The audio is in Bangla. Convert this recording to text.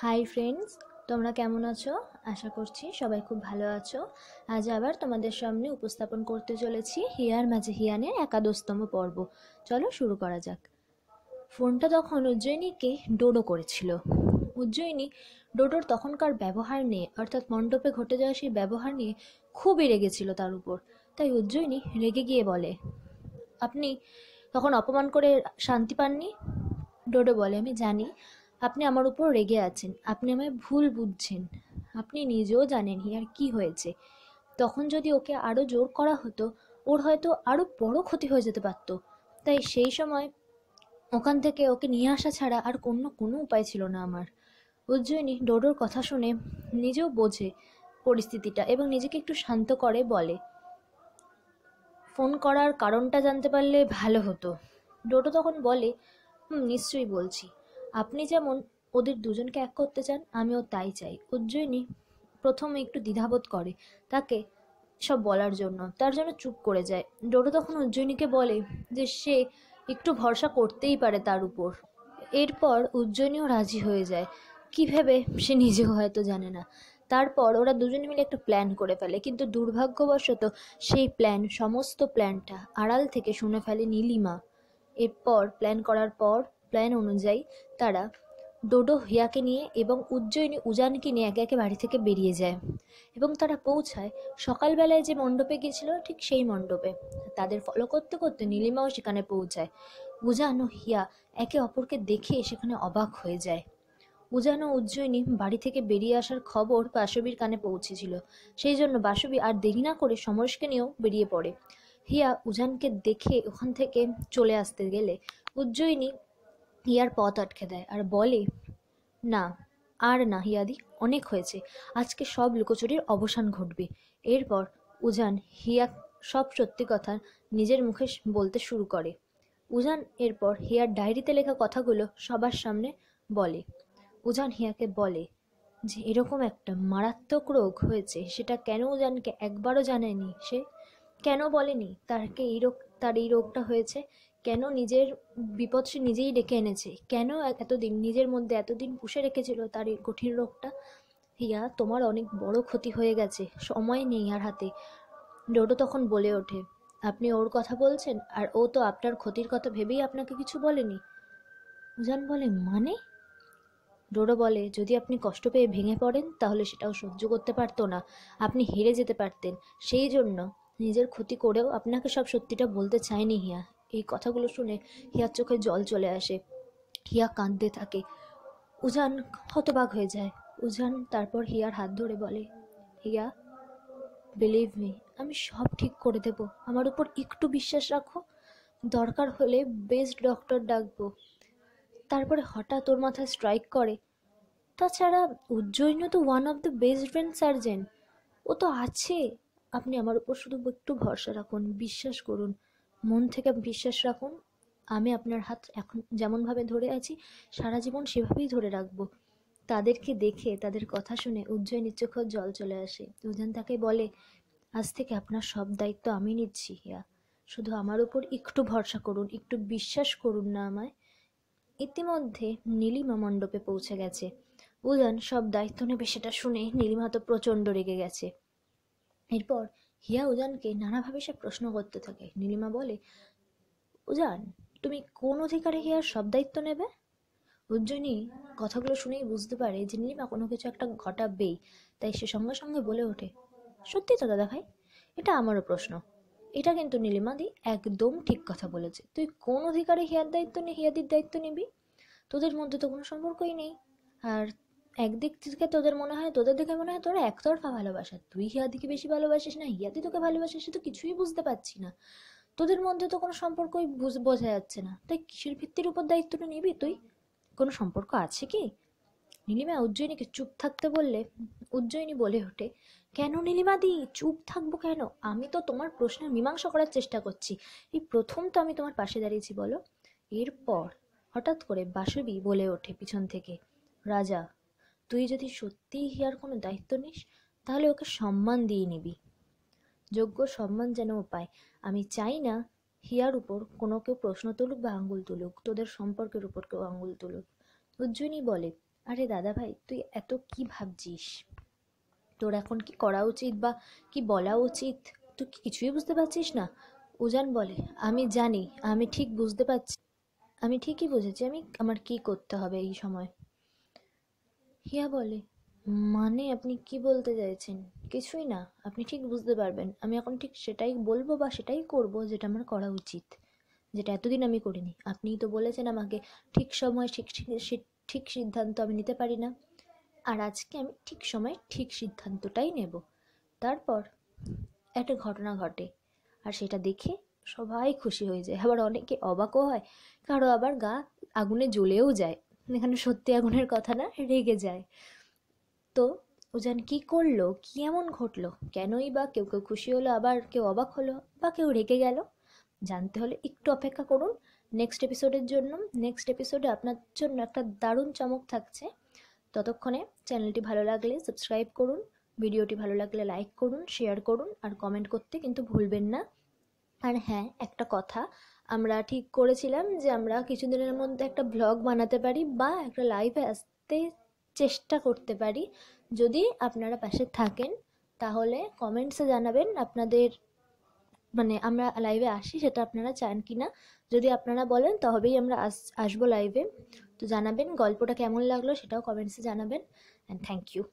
হাই ফ্রেন্ডস, তোমরা কেমন আছো? আশা করছি সবাই খুব ভালো আছো। আজ আবার তোমাদের সামনে উপস্থাপন করতে চলেছি হিয়ার মাঝে হিয়ানের একাদশতম পর্ব। চলো শুরু করা যাক। ফোনটা তখন উজ্জয়িনীকে ডোডো করেছিল। উজ্জয়িনী ডোডোর তখনকার ব্যবহার নিয়ে, অর্থাৎ মণ্ডপে ঘটে যাওয়া সেই ব্যবহার নিয়ে খুবই রেগেছিল তার উপর। তাই উজ্জয়িনী রেগে গিয়ে বলে, আপনি তখন অপমান করে শান্তি পাননি? ডোডো বলে, আমি জানি আপনি আমার উপর রেগে আছেন, আপনি আমায় ভুল বুঝছেন। আপনি নিজেও জানেন হিয়ার কি হয়েছে। তখন যদি ওকে আরও জোর করা হতো, ওর হয়তো আরও বড় ক্ষতি হয়ে যেতে পারত। তাই সেই সময় ওখান থেকে ওকে নিয়ে আসা ছাড়া আর অন্য কোনো উপায় ছিল না আমার। উজ্জয়িনী ডোডোর কথা শুনে নিজেও বোঝে পরিস্থিতিটা এবং নিজেকে একটু শান্ত করে বলে, ফোন করার কারণটা জানতে পারলে ভালো হতো। ডোডো তখন বলে, নিশ্চয়ই বলছি। আপনি যেমন ওদের দুজনকে এক করতে চান, আমিও তাই চাই। উজ্জয়িনী প্রথমে একটু দ্বিধাবোধ করে তাকে সব বলার জন্য, তার জন্য চুপ করে যায়। ডোডো তখন উজ্জয়িনীকে বলে যে সে একটু ভরসা করতেই পারে তার উপর। এরপর উজ্জয়িনীও রাজি হয়ে যায়, কী ভেবে সে নিজেও হয়তো জানে না। তারপর ওরা দুজনে মিলে একটা প্ল্যান করে ফেলে, কিন্তু দুর্ভাগ্যবশত সেই সমস্ত প্ল্যানটা আড়াল থেকে শুনে ফেলে নীলিমা। এরপর প্ল্যান অনুযায়ী তারা ডোডো হিয়াকে নিয়ে এবং উজ্জয়িনী উজানকে নিয়ে একে একে বাড়ি থেকে বেরিয়ে যায় এবং তারা পৌঁছায় সকালবেলায় যে মণ্ডপে গিয়েছিল ঠিক সেই মণ্ডপে। তাদের ফলো করতে করতে নীলিমাও সেখানে পৌঁছায়। উজান ও হিয়া একে অপরকে দেখে সেখানে অবাক হয়ে যায়। উজান ও উজ্জয়িনী বাড়ি থেকে বেরিয়ে আসার খবর বাসবীর কানে পৌঁছেছিল, সেই জন্য বাসবী আর দেরি না করে সমরেশকে নিয়েও বেরিয়ে পড়ে। হিয়া উজানকে দেখে ওখান থেকে চলে আসতে গেলে উজ্জয়িনী হিয়ার পথ আটকে দেয় আর বলে, না, আর না হিয়াদি, অনেক হয়েছে। আজকে সব লুকোচুরির অবসান ঘটবে। এরপর উজান হিয়া সব সত্যি কথা নিজের মুখে বলতে শুরু করে। উজান এরপর হিয়ার ডায়েরিতে লেখা কথাগুলো সবার সামনে বলে। উজান হিয়াকে বলে যে এরকম একটা মারাত্মক রোগ হয়েছে, সেটা কেন উজানকে একবারও জানায়নি সে, কেন বলেনি তার এই রোগটা হয়েছে, কেন নিজের বিপদ সে নিজেই ডেকে এনেছে, কেন এতদিন নিজের মধ্যে এতদিন পুষে রেখেছিল তার এই কঠিন রোগটা। হিয়া, তোমার অনেক বড় ক্ষতি হয়ে গেছে, সময় নেই আর হাতে। ডোডো তখন বলে ওঠে, আপনি ওর কথা বলছেন, আর ও তো আপনার ক্ষতির কথা ভেবেই আপনাকে কিছু বলেনি। উজান বলে, মানে? ডোডো বলে, যদি আপনি কষ্ট পেয়ে ভেঙে পড়েন তাহলে সেটাও সহ্য করতে পারতো না, আপনি হেরে যেতে পারতেন, সেই জন্য নিজের ক্ষতি করেও আপনাকে সব সত্যিটা বলতে চায়নি হিয়া। এই কথাগুলো শুনে হিয়ার চোখে জল চলে আসে, হিয়া কাঁদতে থাকে। উজান হতবাক হয়ে যায়। উজান তারপর হিয়ার হাত ধরে বলে, হিয়া, বিলিভ মি, আমি সব ঠিক করে দেব, আমার উপর একটু বিশ্বাস রাখো, দরকার হলে বেস্ট ডক্টর ডাকবো। তারপরে হঠাৎ ওর মাথায় স্ট্রাইক করে, তাছাড়া উজ্জয়িনী তো one of the best brain surgeon, ও তো আছে। আপনি আমার উপর শুধু একটু ভরসা রাখুন, বিশ্বাস করুন, মন থেকে বিশ্বাস রাখুন। আমি আপনার হাত এখন যেমনভাবে ধরে আছি সারা জীবন সেভাবেই ধরে রাখবো। তাদেরকে দেখে, তাদের কথা শুনে উজ্জয়িনীর চোখে জল চলে আসে। উজান তাকে বলে, আজ থেকে আপনার সব দায়িত্ব আমি নিচ্ছি হিয়া, শুধু আমার উপর একটু ভরসা করুন, একটু বিশ্বাস করুন না আমায়। ইতিমধ্যে নীলিমা মণ্ডপে পৌঁছে গেছে। উজান সব দায়িত্ব নেবে সেটা শুনে নীলিমা তো প্রচণ্ড রেগে গেছে। এরপর হিয়া উজানকে নানাভাবে সে প্রশ্ন করতে থাকে। নীলিমা বলে, উজান, তুমি কোন অধিকারে হিয়ার সব দায়িত্ব নেবে? উজ্জয়িনী কথাগুলো শুনেই বুঝতে পারে যে নীলিমা কোনো কিছু একটা ঘটাবেই, তাই সে সঙ্গে সঙ্গে বলে ওঠে, সত্যি তো দাদা ভাই, এটা আমারও প্রশ্ন। এটা কিন্তু নীলিমাদি একদম ঠিক কথা বলেছে, তুই কোন অধিকারে হিয়াদির দায়িত্ব নিবি? তোদের মধ্যে তো কোনো সম্পর্কই নেই। আর একদিক থেকে তোদের দেখে মনে হয় তোরা একতরফা ভালোবাসা, তুই হিয়াদিকে বেশি ভালোবাসিস না হিয়াদি তোকে ভালোবাসিস, সে তো কিছুই বুঝতে পারছি না। তোদের মধ্যে তো কোনো সম্পর্কই বোঝা যাচ্ছে না, তাই কিসের ভিত্তির উপর দায়িত্বটা নিবি তুই? কোনো সম্পর্ক আছে কি? নীলিমা উজ্জয়িনীকে চুপ থাকতে বললে উজ্জয়িনী বলে ওঠে, কেন নীলিমাদি, চুপ থাকবো কেন? আমি তো তোমার প্রশ্নের মীমাংসা করার চেষ্টা করছি, এই প্রথম তো আমি তোমার পাশে দাঁড়িয়েছি বলো। এরপর হঠাৎ করে বাসবী বলে ওঠে পিছন থেকে, রাজা, তুই যদি সত্যিই হিয়ার কোনো দায়িত্ব নিস তাহলে ওকে সম্মান দিয়ে নিবি, যোগ্য সম্মান যেন ও পায়। আমি চাই না হিয়ার উপর কোনো কেউ প্রশ্ন তুলুক বা আঙ্গুল তুলুক, তোদের সম্পর্কের উপর কেউ আঙ্গুল তুলুক। উজ্জয়িনী বলে, আরে দাদা ভাই, তুই এত কি ভাবছিস? তোর এখন কি করা উচিত বা কি বলা উচিত, তুই কি কিছুই বুঝতে পারছিস না? উজান বলে, আমি জানি, আমি ঠিক বুঝতে পারছি, আমি ঠিকই বুঝেছি আমি আমার কি করতে হবে এই সময়। হিয়া বলে, মানে আপনি কি বলতে চাইছেন? কিছুই না, আপনি ঠিক বুঝতে পারবেন, আমি এখন ঠিক সেটাই বলবো বা সেটাই করব যেটা আমার করা উচিত, যেটা এতদিন আমি করিনি। আপনিই তো বলেছেন আমাকে ঠিক সময় ঠিক ঠিক ঠিক সিদ্ধান্ত আমি নিতে পারি না, আর আজকে আমি ঠিক সময় ঠিক সিদ্ধান্তটাই নেব। তারপর একটা ঘটনা ঘটে, আর সেটা দেখে সবাই খুশি হয়ে যায়, আবার অনেকে অবাকও হয়, কারো আবার গা আগুনে জ্বলেও যায়। এখানে সত্যি আগুনের কথা না, রেগে যায়। তো উজান কি করলো, কি এমন ঘটলো, কেনই বা কেউ কেউ খুশি হলো, আবার কেউ অবাক হলো, বা কেউ রেগে গেল, জানতে হলে একটু অপেক্ষা করুন নেক্সট এপিসোডের জন্য। নেক্সট এপিসোডে আপনার জন্য একটা দারুণ চমক থাকছে। ততক্ষণে চ্যানেলটি ভালো লাগলে সাবস্ক্রাইব করুন, ভিডিওটি ভালো লাগলে লাইক করুন, শেয়ার করুন, আর কমেন্ট করতে কিন্তু ভুলবেন না। আর হ্যাঁ, একটা কথা, আমরা ঠিক করেছিলাম যে আমরা কিছুদিনের মধ্যে একটা ব্লগ বানাতে পারি বা একটা লাইভে আসতে চেষ্টা করতে পারি। যদি আপনারা পাশে থাকেন তাহলে কমেন্টসে জানাবেন আপনাদের, মানে আমরা লাইভে আসি সেটা আপনারা চান কি না। যদি আপনারা বলেন তবেই আমরা আসবো লাইভে। তো জানাবেন গল্পটা কেমন লাগলো, সেটাও কমেন্টসে জানাবেন। And thank you.